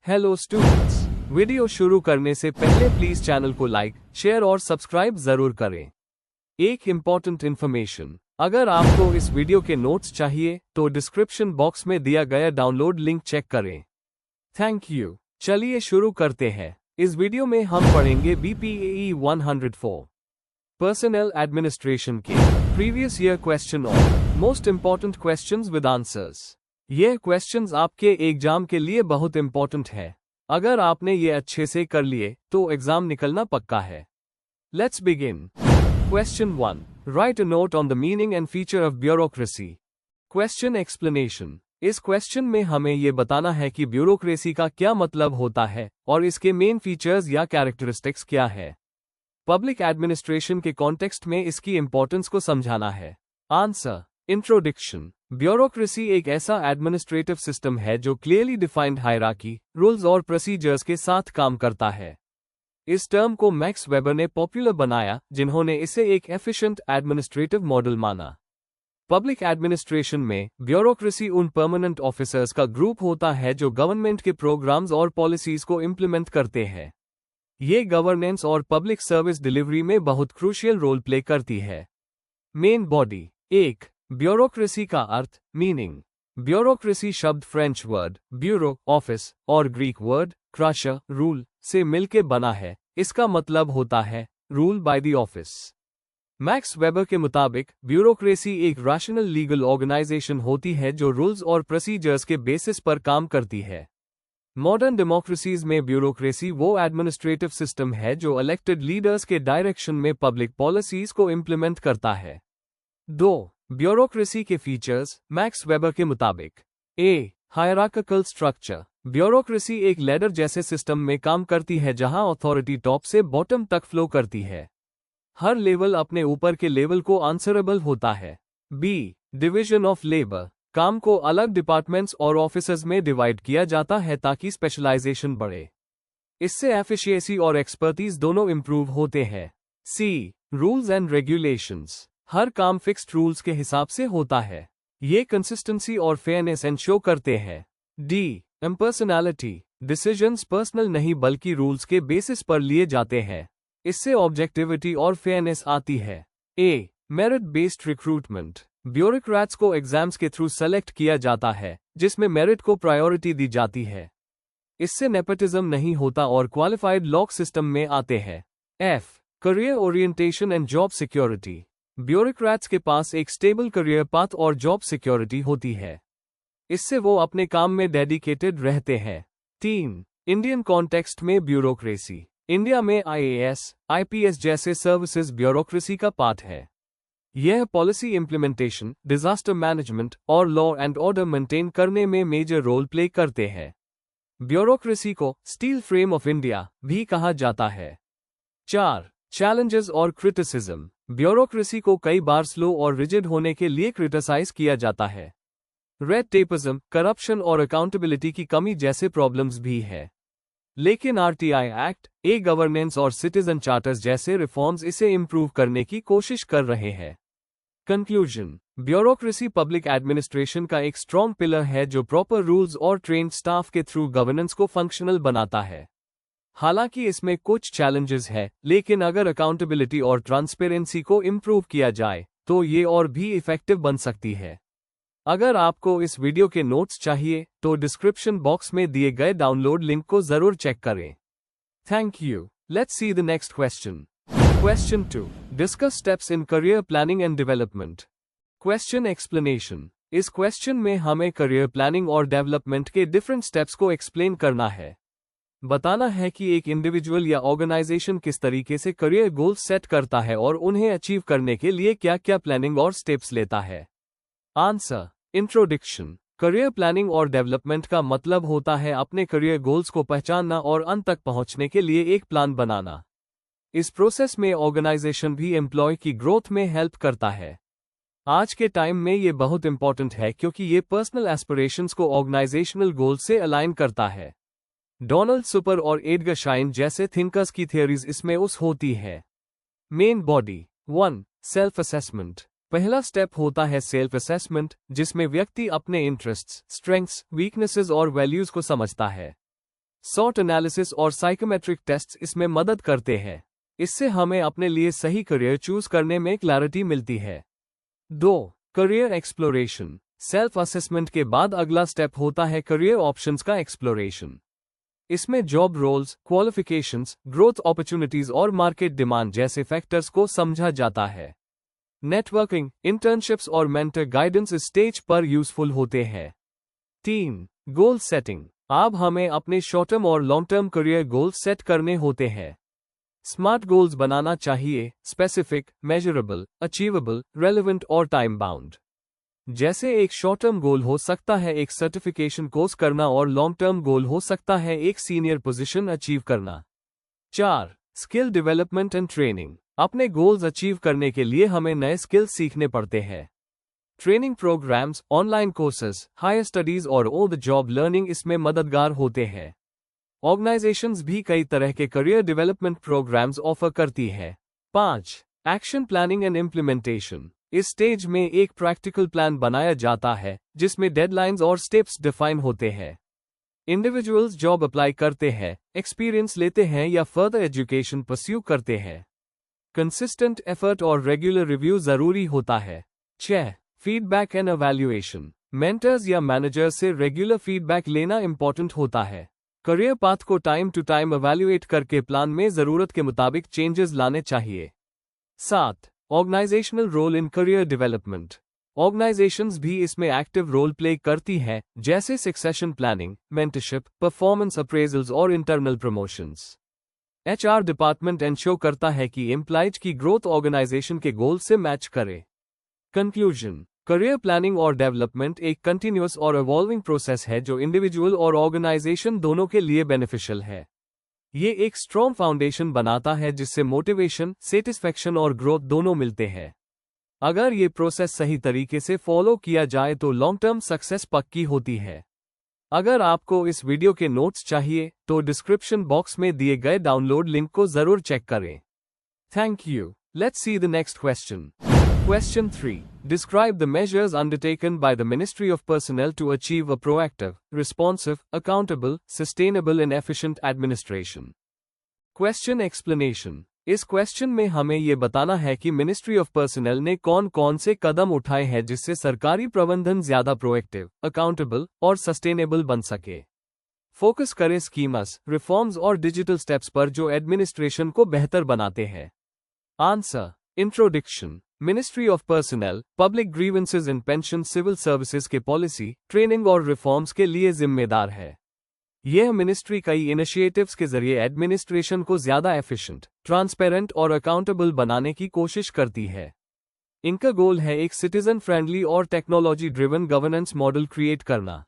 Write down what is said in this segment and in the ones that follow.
Hello students, video शुरू करने से पहले प्लीज चैनल को लाइक, शेयर और सब्सक्राइब जरूर करें। एक इम्पॉर्टेंट इन्फॉर्मेशन, अगर आपको इस वीडियो के नोट्स चाहिए तो डिस्क्रिप्शन बॉक्स में दिया गया डाउनलोड लिंक चेक करें। Thank you. चलिए शुरू करते हैं। इस वीडियो में हम पढ़ेंगे BPAE 104 पर्सनल एडमिनिस्ट्रेशन के प्रीवियस ईयर क्वेश्चन और most important questions with answers. ये क्वेश्चंस आपके एग्जाम के लिए बहुत इंपॉर्टेंट है। अगर आपने ये अच्छे से कर लिए तो एग्जाम निकलना पक्का है। Let's begin. Question 1, right a note on the meaning and feature of bureaucracy. Question explanation. इस क्वेश्चन में हमें ये बताना है कि ब्यूरोक्रेसी का क्या मतलब होता है और इसके मेन फीचर्स या कैरेक्टरिस्टिक्स क्या है। पब्लिक एडमिनिस्ट्रेशन के कॉन्टेक्स्ट में इसकी इंपॉर्टेंस को समझाना है। आंसर। इंट्रोडक्शन। ब्यूरोक्रेसी एक ऐसा एडमिनिस्ट्रेटिव सिस्टम है जो क्लियरली डिफाइंड हायरार्की, रूल्स और प्रोसीजर्स के साथ काम करता है। इस टर्म को मैक्स वेबर ने पॉपुलर बनाया, जिन्होंने इसे एक एफिशिएंट एडमिनिस्ट्रेटिव मॉडल माना। पब्लिक एडमिनिस्ट्रेशन में ब्यूरोक्रेसी उन परमानेंट ऑफिसर्स का ग्रुप होता है जो गवर्नमेंट के प्रोग्राम्स और पॉलिसीज को इम्प्लीमेंट करते हैं। ये गवर्नेंस और पब्लिक सर्विस डिलीवरी में बहुत क्रूशियल रोल प्ले करती है। Main body. 1. ब्यूरोक्रेसी का अर्थ, मीनिंग। ब्यूरोक्रेसी शब्द फ्रेंच वर्ड ब्यूरो ऑफिस और ग्रीक वर्ड क्राशर रूल से मिलकर बना है। इसका मतलब होता है rule by the office. Max Weber के मुताबिक ब्यूरोक्रेसी एक रैशनल लीगल ऑर्गेनाइजेशन होती है जो रूल्स और प्रोसीजर्स के बेसिस पर काम करती है। मॉडर्न डेमोक्रेसीज में ब्यूरोक्रेसी वो एडमिनिस्ट्रेटिव सिस्टम है जो इलेक्टेड लीडर्स के डायरेक्शन में पब्लिक पॉलिसीज को इम्प्लीमेंट करता है। 2. ब्यूरोक्रेसी के फीचर्स, मैक्स वेबर के मुताबिक। ए. Hierarchical structure. ब्यूरोक्रेसी एक लैडर जैसे सिस्टम में काम करती है जहां अथॉरिटी टॉप से बॉटम तक फ्लो करती है। हर लेवल अपने ऊपर के लेवल को आंसरेबल होता है। बी. Division of labour. काम को अलग डिपार्टमेंट्स और ऑफिसर्स में डिवाइड किया जाता है ताकि स्पेशलाइजेशन बढ़े। इससे एफिशिएंसी और एक्सपर्टीज दोनों इंप्रूव होते हैं। सी. Rules and regulations. हर काम फिक्स्ड रूल्स के हिसाब से होता है। ये कंसिस्टेंसी और फेयरनेस एंश्योर करते हैं। डी. इम्पर्सनैलिटी। डिसीजंस पर्सनल नहीं बल्कि रूल्स के बेसिस पर लिए जाते हैं। इससे ऑब्जेक्टिविटी और फेयरनेस आती है। A. Merit based recruitment. Bureaucrats को एग्जाम्स के थ्रू सेलेक्ट किया जाता है, जिसमें मेरिट को प्रायोरिटी दी जाती है। इससे नेपोटिज्म नहीं होता और क्वालिफाइड लॉक सिस्टम में आते हैं। F. Career orientation and job security. Bureaucrats के पास एक स्टेबल करियर पाथ और जॉब सिक्योरिटी होती है। इससे वो अपने काम में डेडिकेटेड रहते हैं। 3. इंडियन कॉन्टेक्स्ट में ब्यूरोक्रेसी। इंडिया में IAS, IPS जैसे सर्विसेज ब्यूरोक्रेसी का पार्ट है। यह पॉलिसी इम्प्लीमेंटेशन, डिजास्टर मैनेजमेंट और लॉ एंड ऑर्डर मेंटेन करने में मेजर रोल प्ले करते हैं। ब्यूरोक्रेसी को स्टील फ्रेम ऑफ इंडिया भी कहा जाता है। 4. चैलेंजेस और क्रिटिसिज्म। ब्यूरोक्रेसी को कई बार स्लो और रिजिड होने के लिए क्रिटिसाइज किया जाता है। रेड टेपिज्म, करप्शन और अकाउंटेबिलिटी की कमी जैसे प्रॉब्लम्स भी है। लेकिन RTI एक्ट, गवर्नेंस और सिटीजन चार्टर्स जैसे रिफॉर्म्स इसे इंप्रूव करने की कोशिश कर रहे हैं। कंक्लूजन। ब्यूरोक्रेसी पब्लिक एडमिनिस्ट्रेशन का एक स्ट्रॉन्ग पिलर है जो प्रॉपर रूल्स और ट्रेन्ड स्टाफ के थ्रू गवर्नेंस को फंक्शनल बनाता है। हालांकि इसमें कुछ चैलेंजेस है, लेकिन अगर अकाउंटेबिलिटी और ट्रांसपेरेंसी को इम्प्रूव किया जाए तो ये और भी इफेक्टिव बन सकती है। अगर आपको इस वीडियो के नोट्स चाहिए तो डिस्क्रिप्शन बॉक्स में दिए गए डाउनलोड लिंक को जरूर चेक करें। Thank you. Let's see the next question. Question 2, discuss steps in career planning and development. Question explanation. इस क्वेश्चन में हमें करियर प्लानिंग और डेवलपमेंट के डिफरेंट स्टेप्स को एक्सप्लेन करना है। बताना है कि एक इंडिविजुअल या ऑर्गेनाइजेशन किस तरीके से करियर गोल्स सेट करता है और उन्हें अचीव करने के लिए क्या क्या प्लानिंग और स्टेप्स लेता है। आंसर। इंट्रोडक्शन। करियर प्लानिंग और डेवलपमेंट का मतलब होता है अपने करियर गोल्स को पहचानना और अंत तक पहुंचने के लिए एक प्लान बनाना। इस प्रोसेस में ऑर्गेनाइजेशन भी एम्प्लॉय की ग्रोथ में हेल्प करता है। आज के टाइम में ये बहुत इंपॉर्टेंट है क्योंकि ये पर्सनल एस्पिरेशंस को ऑर्गेनाइजेशनल गोल से अलाइन करता है। डोनाल्ड सुपर और एडगर शाइन जैसे थिंकर्स की थियरीज इसमें उस होती है। Main body. 1. Self assessment. पहला स्टेप होता है सेल्फ असेसमेंट, जिसमें व्यक्ति अपने इंटरेस्ट्स, स्ट्रेंथ्स, वीकनेसेस और वैल्यूज को समझता है। सॉट एनालिसिस और साइकोमेट्रिक टेस्ट्स इसमें मदद करते हैं। इससे हमें अपने लिए सही करियर चूज करने में क्लैरिटी मिलती है। 2. Career exploration. सेल्फ असेसमेंट के बाद अगला स्टेप होता है करियर ऑप्शंस का एक्सप्लोरेशन। इसमें job roles, qualifications, growth opportunities और मार्केट डिमांड जैसे फैक्टर्स को समझा जाता है। नेटवर्किंग, इंटर्नशिप्स और मेंटर गाइडेंस इस स्टेज पर यूजफुल होते हैं। 3. Goal setting. अब हमें अपने शॉर्ट टर्म और long term career goals set करने होते हैं। स्मार्ट गोल्स बनाना चाहिए, स्पेसिफिक, मेजरेबल, अचीवेबल, रेलेवेंट और टाइम बाउंड। जैसे एक शॉर्ट टर्म गोल हो सकता है एक सर्टिफिकेशन कोर्स करना और लॉन्ग टर्म गोल हो सकता है एक सीनियर पोजीशन अचीव करना। 4. Skill development and training. अपने गोल्स अचीव करने के लिए हमें नए स्किल्स सीखने पड़ते हैं। Training programs, online courses, higher studies और ऑन द जॉब लर्निंग इसमें मददगार होते हैं। ऑर्गेनाइजेशंस भी कई तरह के करियर डेवलपमेंट प्रोग्राम्स ऑफर करती है। 5. Action planning and implementation. इस स्टेज में एक प्रैक्टिकल प्लान बनाया जाता है जिसमें डेडलाइंस और स्टेप्स डिफाइन होते हैं। इंडिविजुअल्स जॉब अप्लाई करते हैं, एक्सपीरियंस लेते हैं या फर्दर एजुकेशन परस्यू करते हैं। कंसिस्टेंट एफर्ट और रेगुलर रिव्यू जरूरी होता है। 6. Feedback and evaluation. मेंटर्स या मैनेजर से रेगुलर फीडबैक लेना इंपॉर्टेंट होता है। करियर पाथ को टाइम टू टाइम एवैल्यूएट करके प्लान में जरूरत के मुताबिक चेंजेस लाने चाहिए। 7. Organizational role in career development. Organizations भी इसमें एक्टिव रोल प्ले करती है, जैसे succession planning, mentorship, performance appraisals और internal promotions. HR department ensure करता है कि एम्प्लॉयज की ग्रोथ ऑर्गेनाइजेशन के गोल से मैच करे। कंक्लूजन। करियर प्लानिंग और डेवलपमेंट एक कंटिन्यूअस और इवॉल्विंग प्रोसेस है जो इंडिविजुअल और ऑर्गेनाइजेशन दोनों के लिए बेनिफिशियल है। ये एक स्ट्रॉन्ग फाउंडेशन बनाता है जिससे मोटिवेशन, सेटिस्फैक्शन और ग्रोथ दोनों मिलते हैं। अगर ये प्रोसेस सही तरीके से फॉलो किया जाए तो लॉन्ग टर्म सक्सेस पक्की होती है। अगर आपको इस वीडियो के नोट्स चाहिए तो डिस्क्रिप्शन बॉक्स में दिए गए डाउनलोड लिंक को जरूर चेक करें। Thank you. Let's see the next question. Question 3. Describe the measures undertaken by the Ministry of Personnel to achieve a proactive, responsive, accountable, sustainable and efficient administration. Question explanation. इस question में हमें ये बताना है कि ministry of personal ने कौन कौन से कदम उठाए हैं जिससे सरकारी प्रबंधन ज्यादा प्रोएक्टिव, अकाउंटेबल और सस्टेनेबल बन सके। फोकस करें स्कीम्स, रिफॉर्म्स और डिजिटल स्टेप्स पर जो एडमिनिस्ट्रेशन को बेहतर बनाते हैं। Answer. Introduction. Ministry of personnel public grievances and pension civil services के पॉलिसी, ट्रेनिंग और रिफॉर्म्स के लिए जिम्मेदार है। यह मिनिस्ट्री कई इनिशिएटिव्स के जरिए एडमिनिस्ट्रेशन को ज्यादा एफिशिएंट, ट्रांसपेरेंट और अकाउंटेबल बनाने की कोशिश करती है। इनका गोल है एक सिटीजन फ्रेंडली और technology driven governance model create करना।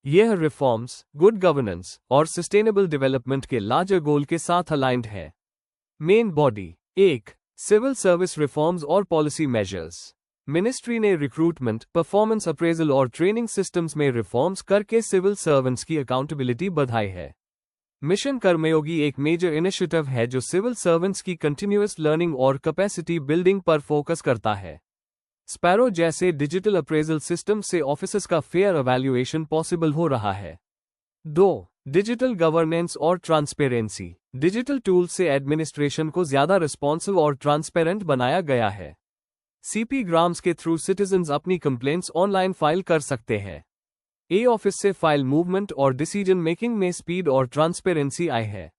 यह रिफॉर्म्स, गुड गवर्नेंस और सस्टेनेबल डेवलपमेंट के लार्जर गोल के साथ अलाइंड है। Main body. 1. Civil service reforms और पॉलिसी मेजर्स। मिनिस्ट्री ने रिक्रूटमेंट, परफॉर्मेंस अप्रेजल और ट्रेनिंग सिस्टम्स में रिफॉर्म्स करके सिविल सर्वेंट्स की अकाउंटेबिलिटी बढ़ाई है। मिशन कर्मयोगी एक मेजर इनिशिएटिव है जो सिविल सर्वेंट्स की कंटिन्यूअस लर्निंग और कैपेसिटी बिल्डिंग पर फोकस करता है। स्पैरो जैसे डिजिटल अप्रेजल सिस्टम से ऑफिसर्स का फेयर एवैल्यूएशन पॉसिबल हो रहा है। 2. डिजिटल गवर्नेंस और ट्रांसपेरेंसी। डिजिटल टूल से एडमिनिस्ट्रेशन को ज्यादा रिस्पॉन्सिव और ट्रांसपेरेंट बनाया गया है। सीपी ग्राम्स के थ्रू सिटीजन्स अपनी कंप्लेंट्स ऑनलाइन फाइल कर सकते हैं। ऑफिस से फाइल मूवमेंट और डिसीजन मेकिंग में स्पीड और ट्रांसपेरेंसी आई है।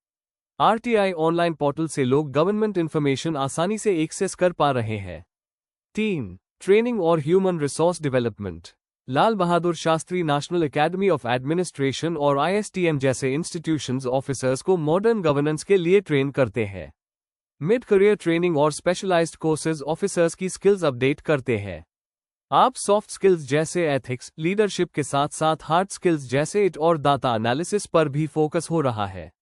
आरटीआई ऑनलाइन पोर्टल से लोग गवर्नमेंट इंफॉर्मेशन आसानी से एक्सेस कर पा रहे हैं। 3. ट्रेनिंग और human resource development. Lal Bahadur Shastri national academy of administration और आईएसटीएम जैसे इंस्टीट्यूशंस ऑफिसर्स को मॉडर्न गवर्नेंस के लिए ट्रेन करते हैं। मिड करियर ट्रेनिंग और स्पेशलाइज्ड कोर्सेज ऑफिसर्स की स्किल्स अपडेट करते हैं। आप सॉफ्ट स्किल्स जैसे एथिक्स, लीडरशिप के साथ साथ हार्ड स्किल्स जैसे इट और डाटा एनालिसिस पर भी फोकस हो रहा है।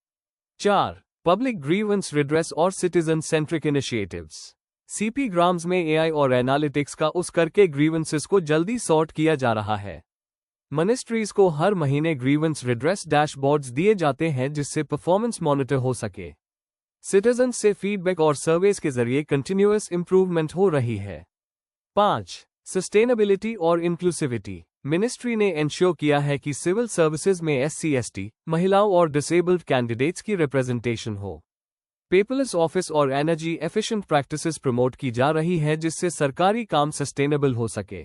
4. पब्लिक ग्रीवेंस रिड्रेस और citizen centric initiatives. CP grams में एआई और एनालिटिक्स का उस करके ग्रीवेंसेस को जल्दी सॉर्ट किया जा रहा है। मिनिस्ट्रीज को हर महीने ग्रीवेंस रिड्रेस डैशबोर्ड्स दिए जाते हैं जिससे परफॉर्मेंस मॉनिटर हो सके। सिटीजन से फीडबैक और सर्वेस के जरिए कंटिन्यूअस इंप्रूवमेंट हो रही है। 5. सस्टेनेबिलिटी और इंक्लूसिविटी। मिनिस्ट्री ने इंश्योर किया है कि सिविल सर्विसेज में SC/ST, महिलाओं और डिसेबल्ड कैंडिडेट्स की रिप्रेजेंटेशन हो। पेपरलेस ऑफिस और एनर्जी एफिशिएंट प्रैक्टिसेस प्रमोट की जा रही है जिससे सरकारी काम सस्टेनेबल हो सके।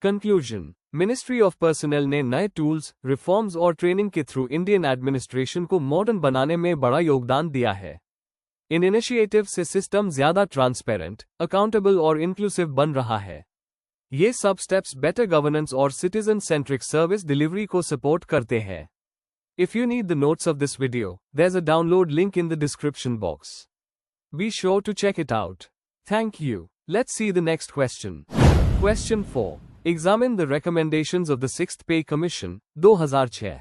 कंक्लूजन, मिनिस्ट्री ऑफ पर्सनल ने नए टूल्स, रिफॉर्म्स और ट्रेनिंग के थ्रू इंडियन एडमिनिस्ट्रेशन को मॉडर्न बनाने में बड़ा योगदान दिया है। इन इनिशिएटिव से सिस्टम ज्यादा ट्रांसपेरेंट, अकाउंटेबल और इंक्लूसिव बन रहा है। ये सब स्टेप्स बेटर गवर्नेंस और सिटीजन सेंट्रिक सर्विस डिलीवरी को सपोर्ट करते हैं। If you need the notes of this video, there's a download link in the description box. Be sure to check it out. Thank you. Let's see the next question. Question 4. Examine the recommendations of the 6th Pay Commission, 2006.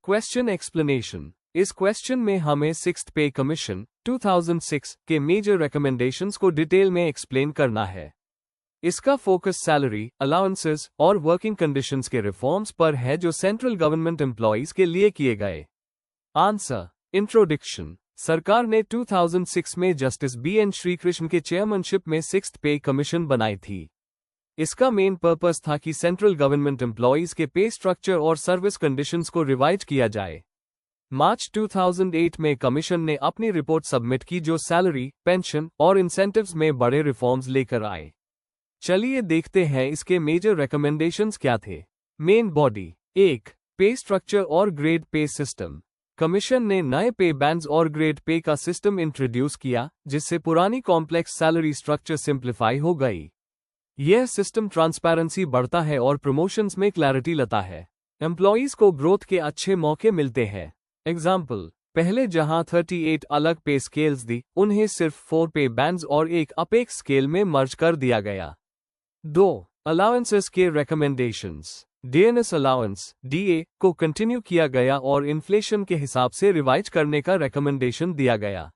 Question explanation. इस question में हमें 6th Pay Commission, 2006 के major recommendations को detail में explain करना है। इसका focus salary, allowances और वर्किंग कंडीशंस के रिफॉर्म्स पर है जो सेंट्रल गवर्नमेंट एम्प्लॉइज के लिए किए गए। आंसर। इंट्रोडक्शन। सरकार ने 2006 में जस्टिस BN श्रीकृष्ण के चेयरमैनशिप में 6th पे कमीशन बनाई थी। इसका मेन पर्पस था कि सेंट्रल गवर्नमेंट एम्प्लॉइज के पे स्ट्रक्चर और सर्विस कंडीशंस को रिवाइज किया जाए। मार्च 2008 में कमीशन ने अपनी रिपोर्ट सबमिट की जो सैलरी, पेंशन और इंसेंटिव्स में बड़े रिफॉर्म्स लेकर आए। चलिए देखते हैं इसके मेजर रिकमेंडेशंस क्या थे। Main body. 1. पे स्ट्रक्चर और ग्रेड पे सिस्टम। कमीशन ने नए पे बैंड्स और ग्रेड पे का सिस्टम इंट्रोड्यूस किया जिससे पुरानी कॉम्प्लेक्स सैलरी स्ट्रक्चर सिंप्लीफाई हो गई। यह सिस्टम ट्रांसपेरेंसी बढ़ता है और प्रमोशंस में क्लैरिटी लाता है। एम्प्लॉइज को ग्रोथ के अच्छे मौके मिलते हैं। एग्जाम्पल, पहले जहां 38 अलग पे स्केल्स थी, उन्हें सिर्फ 4 पे बैंड्स और एक अपेक्स स्केल में मर्ज कर दिया गया। 2. अलाउंसेस के रिकमेंडेशंस। DNS अलाउंस DA को कंटिन्यू किया गया और इन्फ्लेशन के हिसाब से रिवाइज करने का रिकमेंडेशन दिया गया।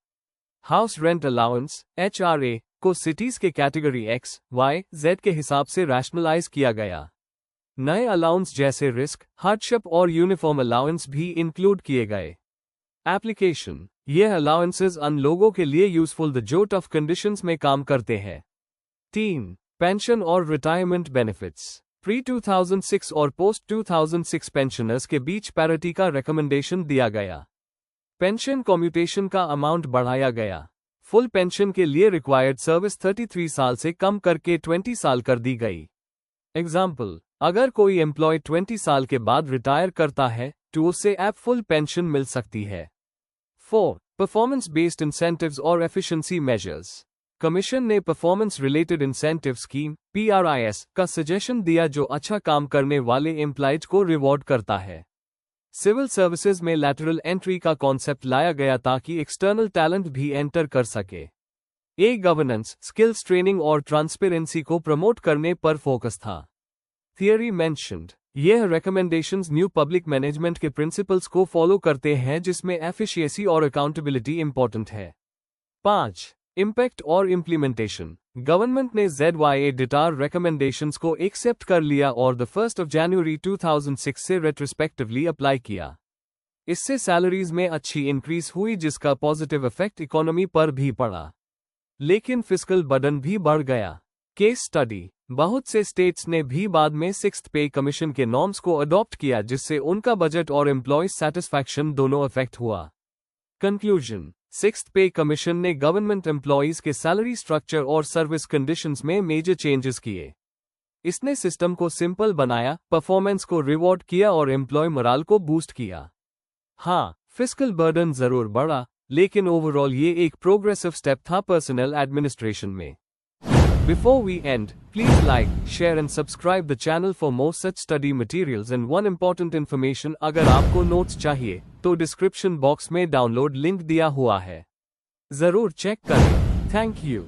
हाउस रेंट अलाउंस HRA को सिटीज के कैटेगरी X, Y, Z के हिसाब से रैशनलाइज किया गया। नए अलाउंस जैसे रिस्क, हार्डशिप और यूनिफॉर्म अलाउंस भी इंक्लूड किए गए। एप्लीकेशन। यह अलाउंसेस उन लोगों के लिए यूजफुल द जो टफ कंडीशंस में काम करते हैं। 3. पेंशन और रिटायरमेंट बेनिफिट्स। प्री-2006 और पोस्ट-2006 पेंशनर्स के बीच पैरिटी का रिकमेंडेशन दिया गया। पेंशन कम्यूटेशन का अमाउंट बढ़ाया गया। फुल पेंशन के लिए रिक्वायर्ड सर्विस 33 साल से कम करके 20 साल कर दी गई। एग्जाम्पल, अगर कोई एम्प्लॉय 20 साल के बाद रिटायर करता है तो उसे अब फुल पेंशन मिल सकती है। 4. परफॉर्मेंस बेस्ड इंसेंटिव्स और एफिशिएंसी मेजर्स। कमीशन ने performance related incentive scheme PRIS का सजेशन दिया जो अच्छा काम करने वाले एम्प्लॉइज को रिवॉर्ड करता है। सिविल सर्विसेज में लैटरल एंट्री का कॉन्सेप्ट लाया गया ताकि एक्सटर्नल टैलेंट भी एंटर कर सके। गवर्नेंस, स्किल्स ट्रेनिंग और ट्रांसपेरेंसी को प्रमोट करने पर फोकस था। Theory mentioned. यह रिकमेंडेशंस न्यू पब्लिक मैनेजमेंट के प्रिंसिपल्स को फॉलो करते हैं जिसमें एफिशिएंसी और अकाउंटेबिलिटी इंपॉर्टेंट है। 5. इम्पैक्ट और इम्प्लीमेंटेशन। गवर्नमेंट ने ZYA डिटार रिकमेंडेशंस को एक्सेप्ट कर लिया और 1 जनवरी 2006 से रेट्रोस्पेक्टिवली अप्लाई किया। इससे सैलरीज में अच्छी इंक्रीज हुई जिसका पॉजिटिव इफेक्ट इकोनॉमी पर भी पड़ा, लेकिन फिस्कल बर्डन भी बढ़ गया। Case study. बहुत से स्टेट्स ने भी बाद में 6th पे कमीशन के नॉर्म्स को अडॉप्ट किया जिससे उनका बजट और एम्प्लॉय सेटिस्फैक्शन दोनों अफेक्ट हुआ। कंक्लूजन। 6th पे कमीशन ने गवर्नमेंट एम्प्लॉइज के सैलरी स्ट्रक्चर और सर्विस कंडीशंस में मेजर चेंजेस किए। इसने सिस्टम को सिंपल बनाया, परफॉर्मेंस को रिवॉर्ड किया और एम्प्लॉय मोराल को बूस्ट किया। हाँ, फिस्कल बर्डन जरूर बढ़ा, लेकिन ओवरऑल ये एक प्रोग्रेसिव स्टेप था पर्सनल एडमिनिस्ट्रेशन में। Before we end, please like, share and subscribe the channel for more such study materials and one important information अगर आपको नोट्स चाहिए तो डिस्क्रिप्शन बॉक्स में डाउनलोड लिंक दिया हुआ है, जरूर चेक करें। Thank you.